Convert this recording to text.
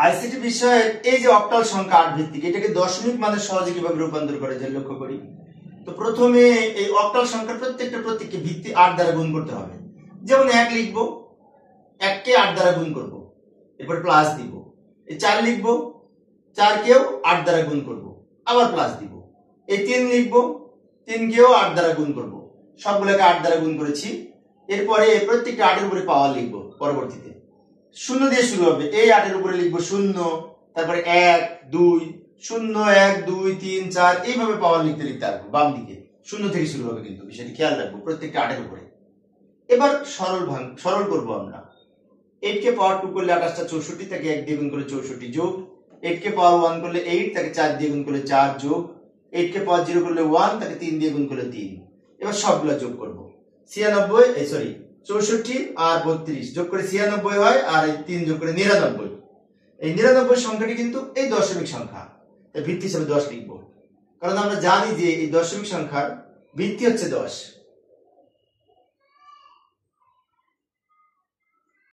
ICT বিষয়ে এই যে অক্টাল সংখ্যা 8 ভিত্তিক, এটাকে দশমিক মানে সহজে কিভাবে রূপান্তর করে যে লক্ষ্য করি। তো প্রথমে এই অক্টাল সংখ্যার প্রত্যেকটা প্রতীককে ভিত্তি 8 দ্বারা গুণ করতে হবে। যেমন 1 লিখবো, 1 কে 8 দ্বারা গুণ করব, এরপর প্লাস দিব। এই 4 লিখবো, 4 কেও 8 দ্বারা গুণ করব, আবার প্লাস দিব। এই 3 লিখবো, 3 কেও 8 দ্বারা গুণ করব, সবগুলোকে 8 দ্বারা গুণ করেছি। এরপরে প্রত্যেকটা 8 এর উপরে পাওয়ার লিখবো। পরবর্তীতে 0 দিয়ে শুরু হবে, এই 8 এর উপরে লিখবো 0, তারপরে 1 2 0 1 2 3 4 এইভাবে পাওয়ার লিখতে লিখতে আসবো। বাম দিকে 0 থেকে শুরু হবে, কিন্তু বিষয়টি খেয়াল রাখবো প্রত্যেকটা 8 এর উপরে। এবার সরল করবো আমরা। 8 কে পাওয়ার 2 করলে 28টা 64, তাকে 1 দিয়ে গুণ করলে 64 যোগ। 8 কে পাওয়ার 1 করলে 8, তাকে 4 দিয়ে গুণ করলে 4 যোগ। 8 কে পাওয়ার 0 করলে 1, তাকে 3 দিয়ে গুণ করলে 3। এবার সবগুলো যোগ করব। 64 আর 32 যোগ করে 96 হয়, আর এই 3 যোগ করে 99। এই 99 সংখ্যাটি কিন্তু এই দশমিক সংখ্যা, তাই ভিত্তি হিসেবে 10 লিখবো। কারণ আমরা জানি যে এই দশমিক সংখ্যার ভিত্তি হচ্ছে 10।